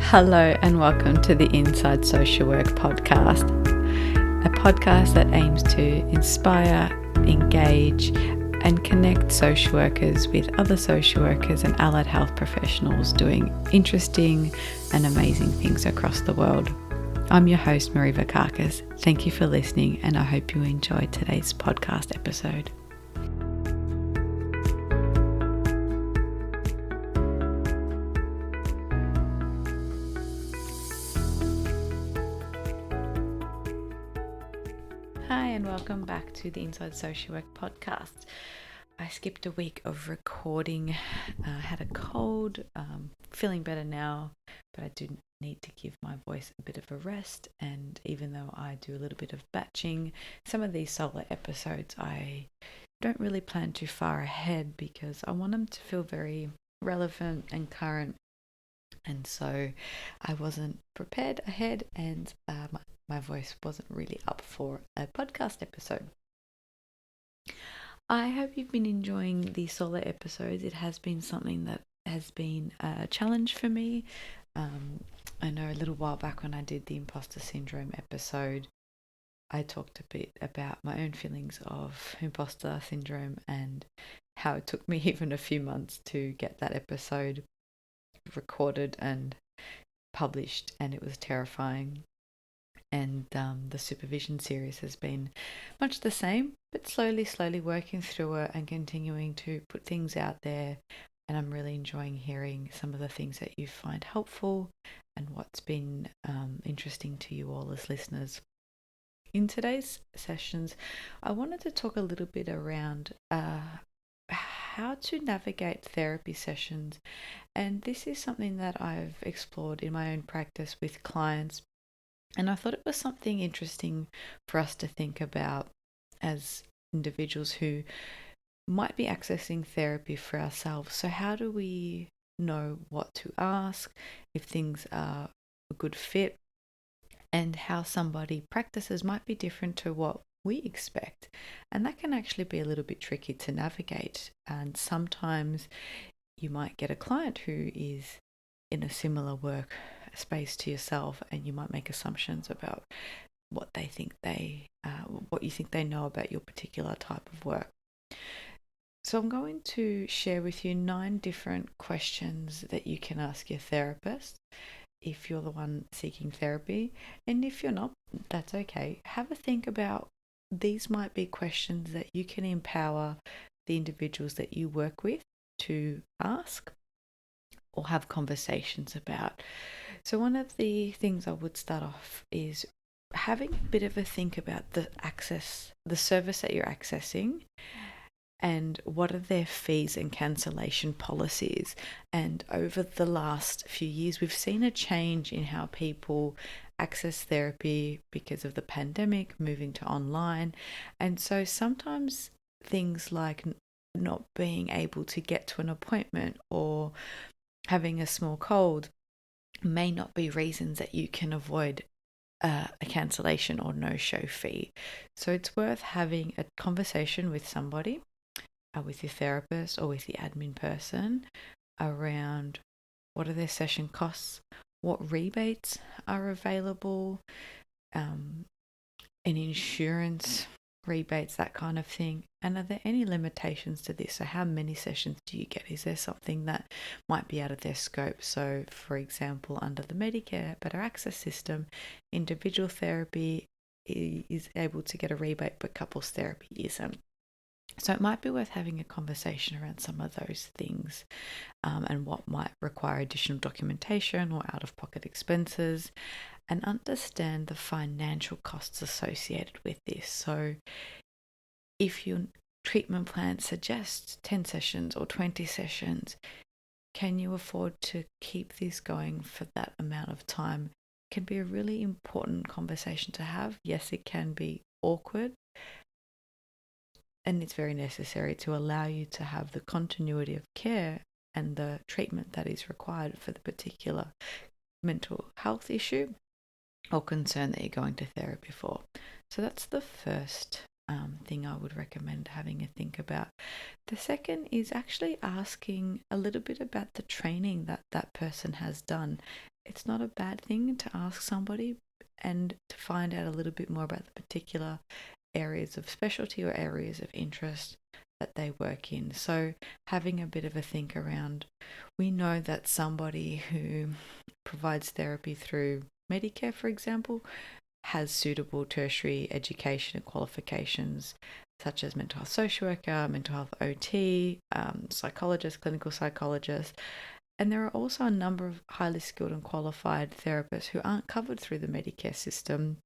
Hello and welcome to the Inside Social Work podcast, a podcast that aims to inspire, engage and connect social workers with other social workers and allied health professionals doing interesting and amazing things across the world. I'm your host, Marie Vakakis. Thank you for listening and I hope you enjoyed today's podcast episode. Hi and welcome back to the Inside Social Work podcast. I skipped a week of recording, had a cold, feeling better now, but I do need to give my voice a bit of a rest. And even though I do a little bit of batching, some of these solo episodes I don't really plan too far ahead because I want them to feel very relevant and current. And so I wasn't prepared ahead and my voice wasn't really up for a podcast episode. I hope you've been enjoying the solo episodes. It has been something that has been a challenge for me. I know a little while back when I did the imposter syndrome episode, I talked a bit about my own feelings of imposter syndrome and how it took me even a few months to get that episode recorded and published, and it was terrifying. And the supervision series has been much the same, but slowly working through it and continuing to put things out there. And I'm really enjoying hearing some of the things that you find helpful and what's been interesting to you all as listeners. In today's sessions, I wanted to talk a little bit around how to navigate therapy sessions. And this is something that I've explored in my own practice with clients. And I thought it was something interesting for us to think about as individuals who might be accessing therapy for ourselves. So how do we know what to ask, if things are a good fit, and how somebody practices might be different to what we expect? And that can actually be a little bit tricky to navigate. And sometimes you might get a client who is in a similar work space to yourself, and you might make assumptions about what they think what you think they know about your particular type of work. So I'm going to share with you 9 different questions that you can ask your therapist if you're the one seeking therapy, and if you're not, that's okay. Have a think about these. Might be questions that you can empower the individuals that you work with to ask or have conversations about. So one of the things I would start off is having a bit of a think about the service that you're accessing, and what are their fees and cancellation policies. And over the last few years, we've seen a change in how people access therapy because of the pandemic, moving to online. And so sometimes things like not being able to get to an appointment or having a small cold may not be reasons that you can avoid a cancellation or no-show fee. So it's worth having a conversation with somebody, with your therapist or with the admin person, around what are their session costs, what rebates are available, any insurance rebates, that kind of thing. And are there any limitations to this? So how many sessions do you get? Is there something that might be out of their scope? So for example, under the Medicare Better Access system, individual therapy is able to get a rebate, but couples therapy isn't. So it might be worth having a conversation around some of those things, and what might require additional documentation or out-of-pocket expenses, and understand the financial costs associated with this. So if your treatment plan suggests 10 sessions or 20 sessions, can you afford to keep this going for that amount of time? It can be a really important conversation to have. Yes, it can be awkward, and it's very necessary to allow you to have the continuity of care and the treatment that is required for the particular mental health issue or concern that you're going to therapy for. So that's the first thing I would recommend having a think about. The second is actually asking a little bit about the training that that person has done. it's not a bad thing to ask somebody and to find out a little bit more about the particular areas of specialty or areas of interest that they work in. So having a bit of a think around, we know that somebody who provides therapy through Medicare, for example, has suitable tertiary education and qualifications such as mental health social worker, mental health OT, psychologist, clinical psychologist. And there are also a number of highly skilled and qualified therapists who aren't covered through the Medicare system,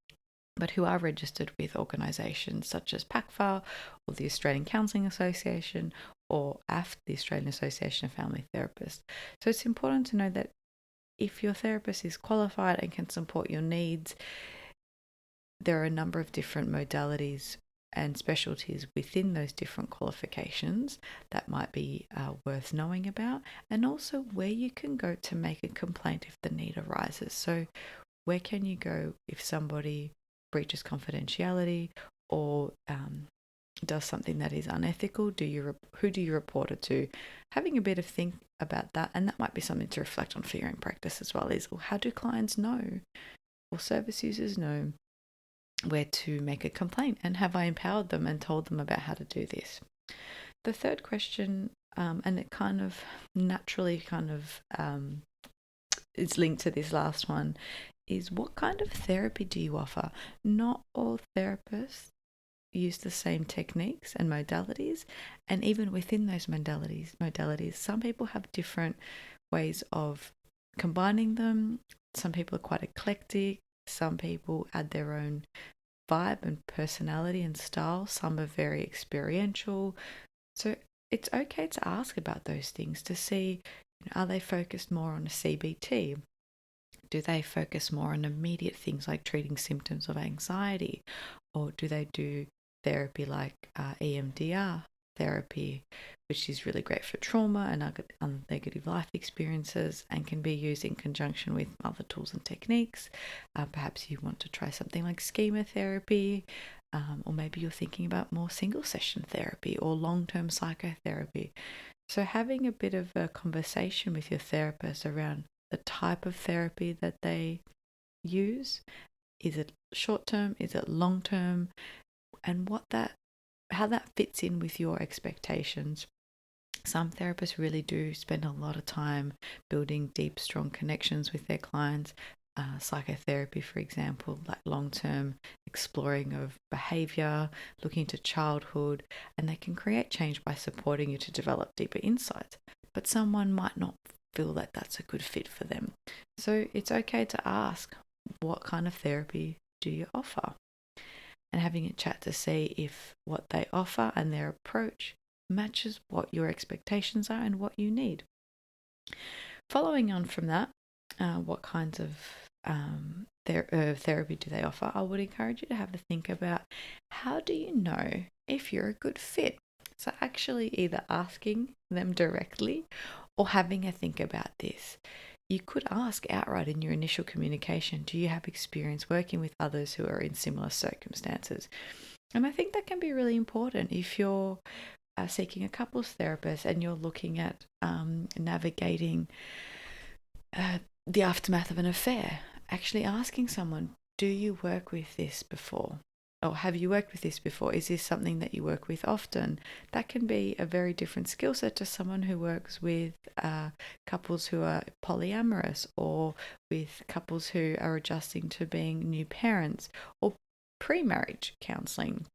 but who are registered with organisations such as PACFA or the Australian Counselling Association or AFT, the Australian Association of Family Therapists. So it's important to know that if your therapist is qualified and can support your needs, there are a number of different modalities and specialties within those different qualifications that might be worth knowing about, and also where you can go to make a complaint if the need arises. So where can you go if somebody breaches confidentiality or does something that is unethical? Who do you report it to? Having a bit of think about that, and that might be something to reflect on for your own practice as well, is, well, how do clients know or service users know where to make a complaint, and have I empowered them and told them about how to do this? The third question, and it kind of naturally is linked to this last one, is what kind of therapy do you offer? Not all therapists use the same techniques and modalities, and even within those modalities, some people have different ways of combining them. Some people are quite eclectic. Some people add their own vibe and personality and style. Some are very experiential. So it's okay to ask about those things to see, are they focused more on a CBT? Do they focus more on immediate things like treating symptoms of anxiety? Or do they do therapy like EMDR therapy, which is really great for trauma and negative life experiences and can be used in conjunction with other tools and techniques? Perhaps you want to try something like schema therapy, or maybe you're thinking about more single session therapy or long-term psychotherapy. So having a bit of a conversation with your therapist around the type of therapy that they use. Is it short term? Is it long term? And how that fits in with your expectations. Some therapists really do spend a lot of time building deep, strong connections with their clients. Psychotherapy, for example, like long-term exploring of behavior, looking to childhood, and they can create change by supporting you to develop deeper insights. But someone might not feel that that's a good fit for them. So it's okay to ask, what kind of therapy do you offer? And having a chat to see if what they offer and their approach matches what your expectations are and what you need. Following on from that, what kinds of therapy do they offer? I would encourage you to have a think about, how do you know if you're a good fit? So actually either asking them directly or having a think about this. You could ask outright in your initial communication, do you have experience working with others who are in similar circumstances? And I think that can be really important if you're seeking a couples therapist and you're looking at navigating the aftermath of an affair. Actually asking someone, do you work with this before? Or have you worked with this before? Is this something that you work with often? That can be a very different skill set to someone who works with couples who are polyamorous, or with couples who are adjusting to being new parents, or pre-marriage counselling.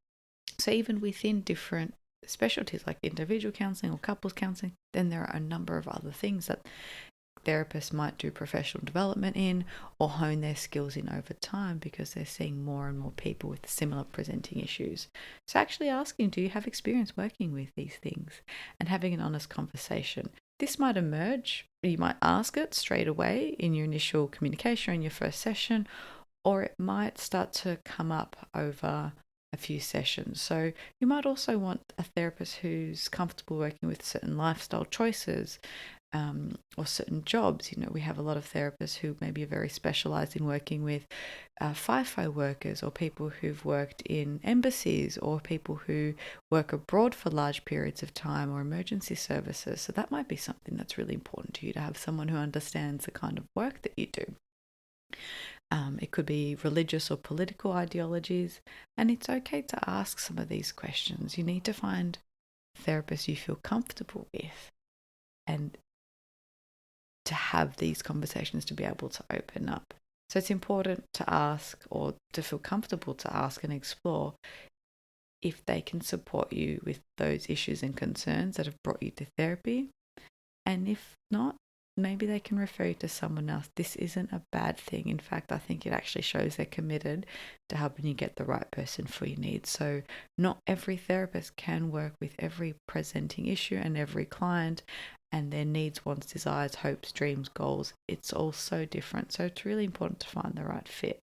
So even within different specialties like individual counselling or couples counselling, then there are a number of other things that therapists might do professional development in or hone their skills in over time, because they're seeing more and more people with similar presenting issues. So actually asking, do you have experience working with these things, and having an honest conversation. This might emerge, you might ask it straight away in your initial communication or in your first session, or it might start to come up over a few sessions. So you might also want a therapist who's comfortable working with certain lifestyle choices, or certain jobs. We have a lot of therapists who maybe are very specialized in working with FIFO workers, or people who've worked in embassies, or people who work abroad for large periods of time, or emergency services. So that might be something that's really important to you, to have someone who understands the kind of work that you do. It could be religious or political ideologies, and it's okay to ask some of these questions. You need to find therapists you feel comfortable with, and to have these conversations, to be able to open up. So it's important to ask, or to feel comfortable to ask and explore, if they can support you with those issues and concerns that have brought you to therapy. And if not, maybe they can refer you to someone else. This isn't a bad thing. In fact, I think it actually shows they're committed to helping you get the right person for your needs. So not every therapist can work with every presenting issue and every client and their needs, wants, desires, hopes, dreams, goals. It's all so different. So it's really important to find the right fit.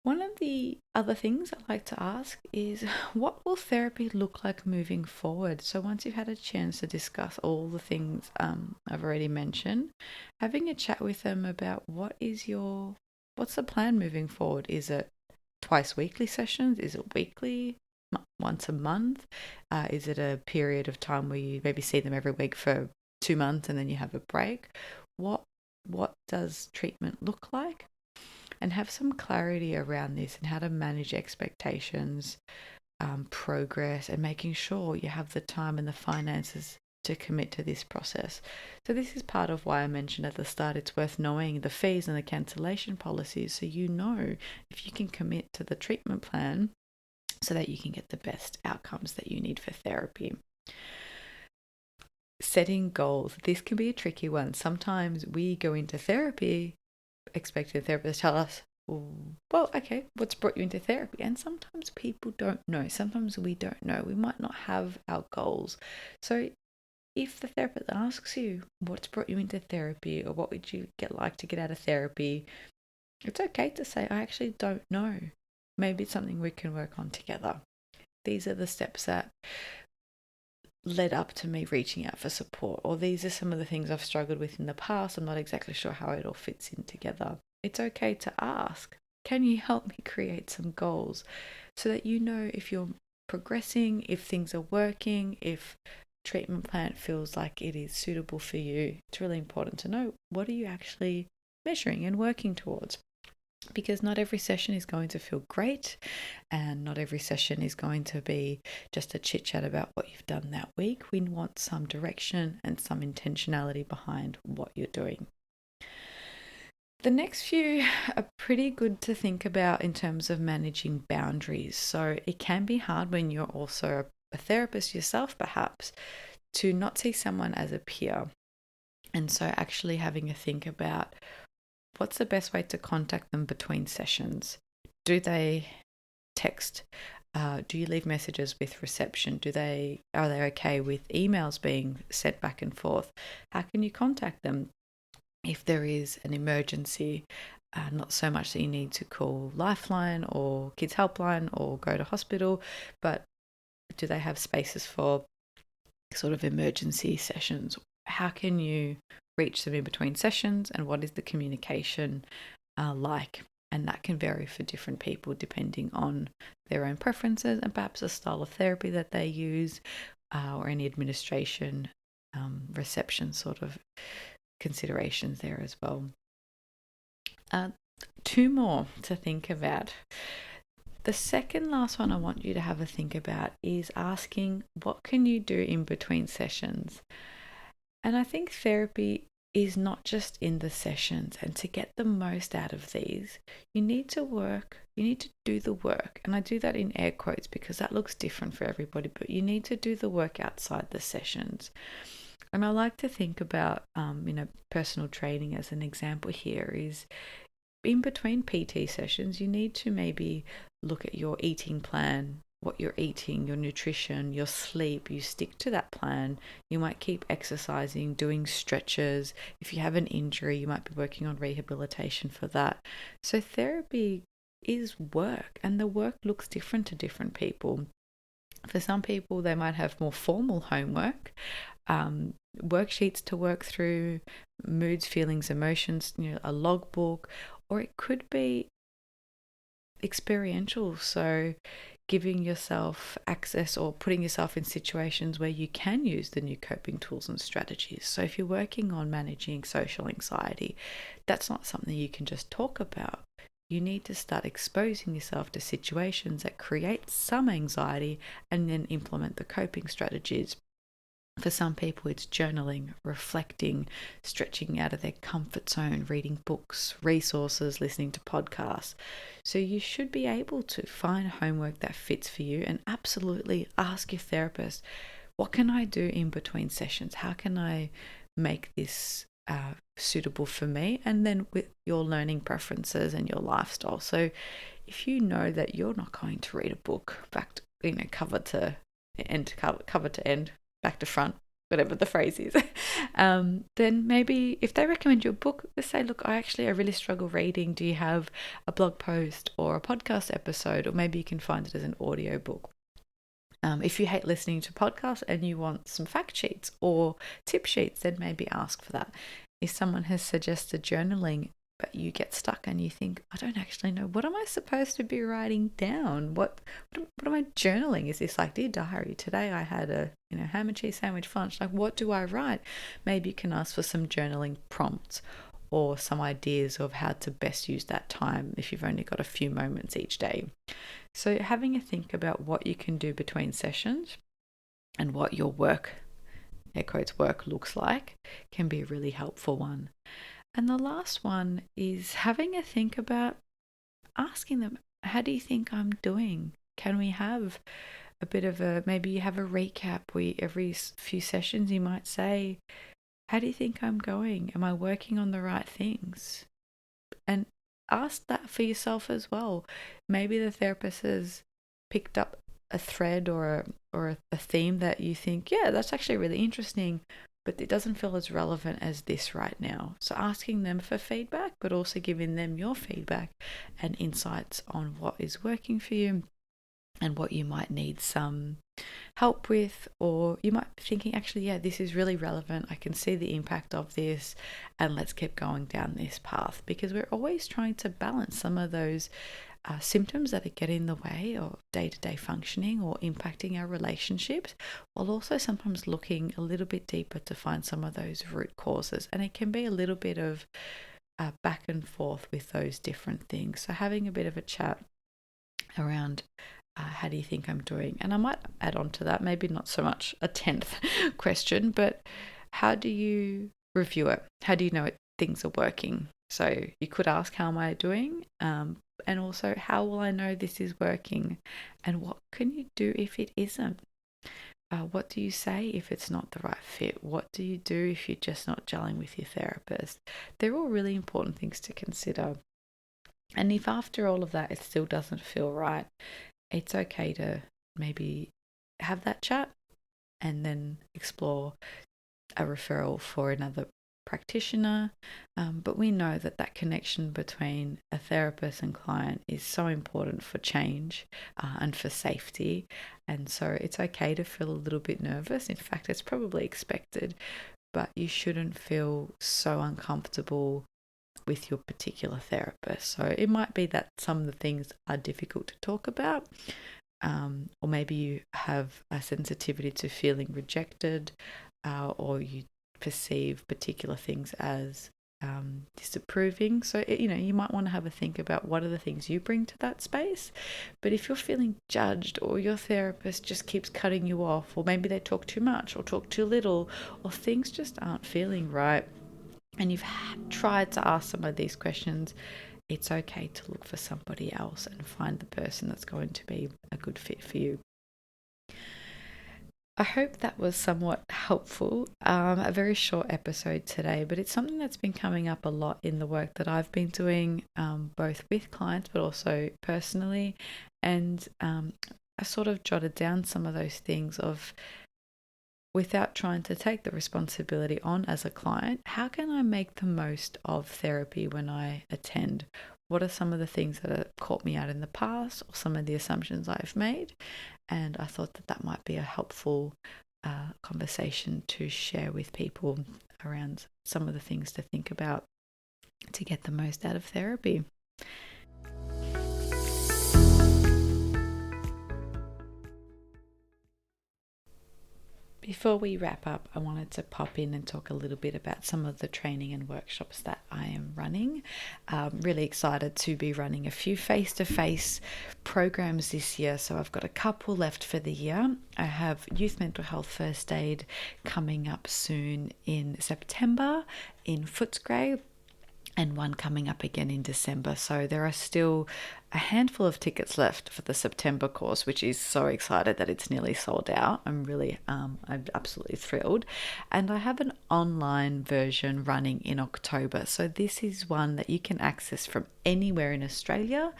One of the other things I like to ask is, what will therapy look like moving forward? So once you've had a chance to discuss all the things I've already mentioned, having a chat with them about what's the plan moving forward? Is it twice weekly sessions? Is it weekly? Once a month? Is it a period of time where you maybe see them every week for 2 months and then you have a break? What does treatment look like? And have some clarity around this, and how to manage expectations, progress, and making sure you have the time and the finances to commit to this process. So this is part of why I mentioned at the start, it's worth knowing the fees and the cancellation policies, so you know if you can commit to the treatment plan, so that you can get the best outcomes that you need for therapy. Setting goals. This can be a tricky one. Sometimes we go into therapy expecting the therapist to tell us, well, okay, what's brought you into therapy? And sometimes people don't know. Sometimes we don't know. We might not have our goals. So if the therapist asks you, what's brought you into therapy, or what would you like to get out of therapy, it's okay to say, I actually don't know. Maybe it's something we can work on together. These are the steps that led up to me reaching out for support, or these are some of the things I've struggled with in the past. I'm not exactly sure how it all fits in together. It's okay to ask, can you help me create some goals, so that you know if you're progressing, if things are working, if treatment plan feels like it is suitable for you. It's really important to know, what are you actually measuring and working towards? Because not every session is going to feel great, and not every session is going to be just a chit chat about what you've done that week. We want some direction and some intentionality behind what you're doing. The next few are pretty good to think about in terms of managing boundaries. So it can be hard when you're also a therapist yourself, perhaps, to not see someone as a peer. And so actually having a think about, what's the best way to contact them between sessions? Do they text? Do you leave messages with reception? Are they okay with emails being sent back and forth? How can you contact them if there is an emergency? Not so much that you need to call Lifeline or Kids Helpline or go to hospital, but do they have spaces for sort of emergency sessions? How can you reach them in between sessions, and what is the communication like? And that can vary for different people depending on their own preferences, and perhaps the style of therapy that they use, or any administration, reception sort of considerations there as well. 2 more to think about. The second last one I want you to have a think about is asking, what can you do in between sessions? And I think therapy is not just in the sessions, and to get the most out of these, you need to do the work. And I do that in air quotes because that looks different for everybody, but you need to do the work outside the sessions. And I like to think about, personal training as an example here. Is in between PT sessions, you need to maybe look at your eating plan, what you're eating, your nutrition, your sleep. You stick to that plan. You might keep exercising, doing stretches. If you have an injury, you might be working on rehabilitation for that. So therapy is work, and the work looks different to different people. For some people, they might have more formal homework, worksheets to work through, moods, feelings, emotions, a logbook, or it could be experiential. So giving yourself access or putting yourself in situations where you can use the new coping tools and strategies. So if you're working on managing social anxiety, that's not something you can just talk about. You need to start exposing yourself to situations that create some anxiety and then implement the coping strategies. For some people, it's journaling, reflecting, stretching out of their comfort zone, reading books, resources, listening to podcasts. So you should be able to find homework that fits for you and absolutely ask your therapist, what can I do in between sessions? How can I make this suitable for me? And then with your learning preferences and your lifestyle. So if you know that you're not going to read a book back to, cover to end, back to front, whatever the phrase is, then maybe if they recommend you a book, they say, look, I really struggle reading. Do you have a blog post or a podcast episode? Or maybe you can find it as an audio book. If you hate listening to podcasts and you want some fact sheets or tip sheets, then maybe ask for that. If someone has suggested journaling, but you get stuck and you think, I don't actually know, what am I supposed to be writing down? What am I journaling? Is this like, dear diary, today I had a ham and cheese sandwich for lunch. Like, what do I write? Maybe you can ask for some journaling prompts or some ideas of how to best use that time if you've only got a few moments each day. So having a think about what you can do between sessions and what your work, air quotes, work looks like can be a really helpful one. And the last one is having a think about asking them, how do you think I'm doing? Can we have a bit of maybe you have a recap where every few sessions you might say, how do you think I'm going? Am I working on the right things? And ask that for yourself as well. Maybe the therapist has picked up a thread or a theme that you think, yeah, that's actually really interesting, but it doesn't feel as relevant as this right now. So asking them for feedback, but also giving them your feedback and insights on what is working for you and what you might need some help with, or you might be thinking, actually, yeah, this is really relevant. I can see the impact of this, and let's keep going down this path, because we're always trying to balance some of those symptoms that are getting in the way of day-to-day functioning or impacting our relationships, while also sometimes looking a little bit deeper to find some of those root causes. And it can be a little bit of back and forth with those different things. So having a bit of a chat around how do you think I'm doing? And I might add on to that, maybe not so much a 10th question, but how do you review it? How do you know things are working? So you could ask, how am I doing? And also, how will I know this is working? And what can you do if it isn't? What do you say if it's not the right fit? What do you do if you're just not gelling with your therapist? They're all really important things to consider. And if after all of that it still doesn't feel right, it's okay to maybe have that chat and then explore a referral for another practitioner. But we know that connection between a therapist and client is so important for change and for safety. And so it's okay to feel a little bit nervous. In fact, it's probably expected, but you shouldn't feel so uncomfortable with your particular therapist. So it might be that some of the things are difficult to talk about, or maybe you have a sensitivity to feeling rejected, or you perceive particular things as disapproving. So you might want to have a think about what are the things you bring to that space. But if you're feeling judged, or your therapist just keeps cutting you off, or maybe they talk too much or talk too little, or things just aren't feeling right, and you've tried to ask some of these questions, it's okay to look for somebody else and find the person that's going to be a good fit for you. I hope that was somewhat helpful. A very short episode today, but it's something that's been coming up a lot in the work that I've been doing, both with clients but also personally. And I sort of jotted down some of those things of, without trying to take the responsibility on as a client, how can I make the most of therapy when I attend? what are some of the things that have caught me out in the past, or some of the assumptions I've made. And I thought that might be a helpful conversation to share with people around some of the things to think about to get the most out of therapy. Before we wrap up, I wanted to pop in and talk a little bit about some of the training and workshops that I am running. Really excited to be running a few face-to-face programs this year. So I've got a couple left for the year. I have Youth Mental Health First Aid coming up soon in September in Footscray, and one coming up again in December. So there are still a handful of tickets left for the September course, which is so excited that it's nearly sold out. I'm absolutely thrilled. And I have an online version running in October. So this is one that you can access from anywhere in Australia.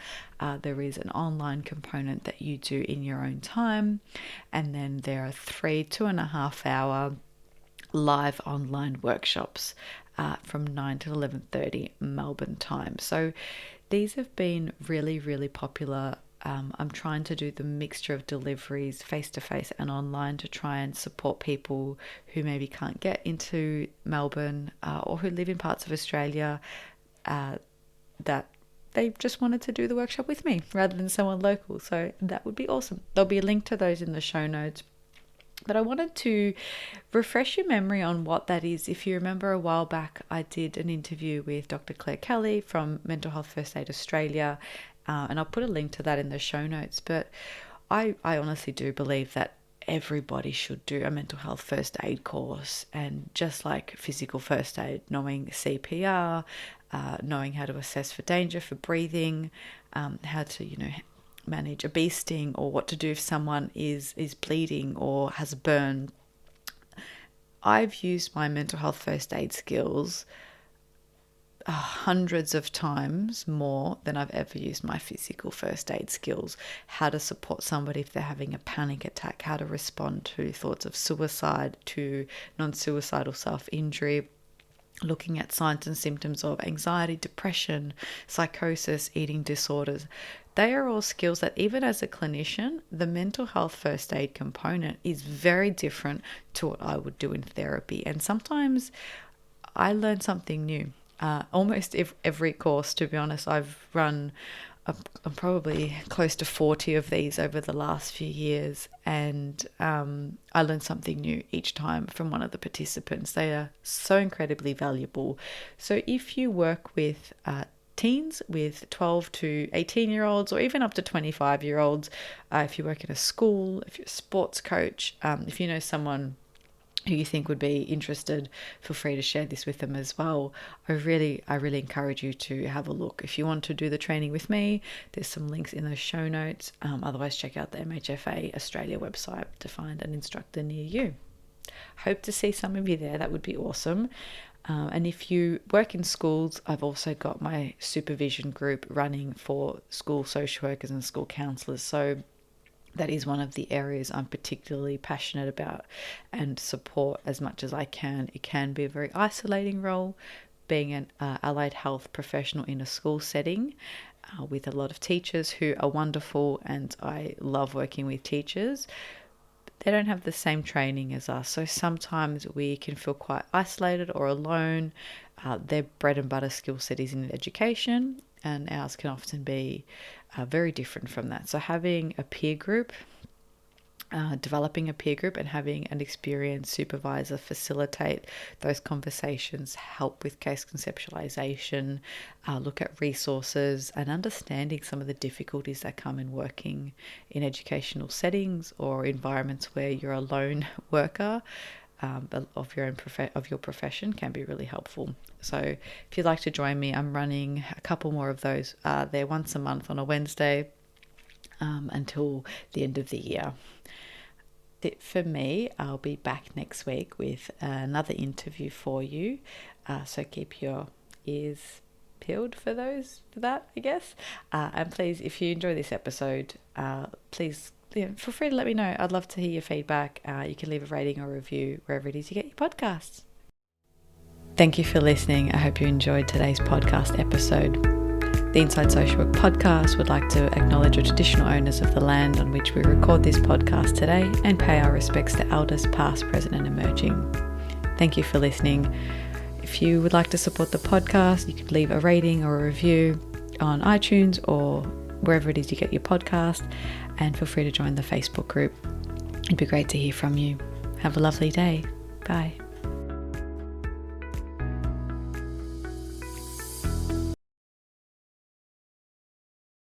There is an online component that you do in your own time. And then there are 3 2.5 hour live online workshops from 9 to 11:30 Melbourne time. So these have been really, really popular. I'm trying to do the mixture of deliveries face-to-face and online to try and support people who maybe can't get into Melbourne or who live in parts of Australia that they just wanted to do the workshop with me rather than someone local. So that would be awesome. There'll be a link to those in the show notes. But I wanted to refresh your memory on what that is. If you remember, a while back, I did an interview with Dr. Claire Kelly from Mental Health First Aid Australia, and I'll put a link to that in the show notes. But I honestly do believe that everybody should do a mental health first aid course. And just like physical first aid, knowing CPR, knowing how to assess for danger, for breathing, how to, manage a bee sting, or what to do if someone is bleeding or has a burn. I've used my mental health first aid skills hundreds of times more than I've ever used my physical first aid skills. How to support somebody if they're having a panic attack, how to respond to thoughts of suicide, to non-suicidal self-injury, looking at signs and symptoms of anxiety, depression, psychosis, eating disorders. They are all skills that even as a clinician, the mental health first aid component is very different to what I would do in therapy. And sometimes I learn something new. Almost every course, to be honest, I've run probably close to 40 of these over the last few years, and I learned something new each time from one of the participants. They are so incredibly valuable. So if you work with teens, with 12 to 18-year-olds, or even up to 25-year-olds, if you work in a school, if you're a sports coach, if you know someone who you think would be interested, feel free to share this with them as well. I really encourage you to have a look. If you want to do the training with me, there's some links in those show notes. Otherwise, check out the MHFA Australia website to find an instructor near you. Hope to see some of you there. That would be awesome. And if you work in schools, I've also got my supervision group running for school social workers and school counsellors. So that is one of the areas I'm particularly passionate about and support as much as I can. It can be a very isolating role, being an allied health professional in a school setting with a lot of teachers who are wonderful, and I love working with teachers. They don't have the same training as us, so sometimes we can feel quite isolated or alone. Their bread and butter skill set is in education, and ours can often be very different from that. So having a peer group, developing a peer group and having an experienced supervisor facilitate those conversations, help with case conceptualization, look at resources, and understanding some of the difficulties that come in working in educational settings or environments where you're a lone worker of your profession can be really helpful. So if you'd like to join me, I'm running a couple more of those. They're once a month on a Wednesday until the end of the year. That's it for me. I'll be back next week with another interview for you. So keep your ears peeled for that, I guess. And please, if you enjoy this episode, please feel free to let me know. I'd love to hear your feedback. You can leave a rating or review wherever it is you get your podcasts. Thank you for listening. I hope you enjoyed today's podcast episode. The Inside Social Work podcast would like to acknowledge the traditional owners of the land on which we record this podcast today and pay our respects to elders past, present and emerging. Thank you for listening. If you would like to support the podcast, you could leave a rating or a review on iTunes or wherever it is you get your podcast, and feel free to join the Facebook group. It'd be great to hear from you. Have a lovely day. Bye.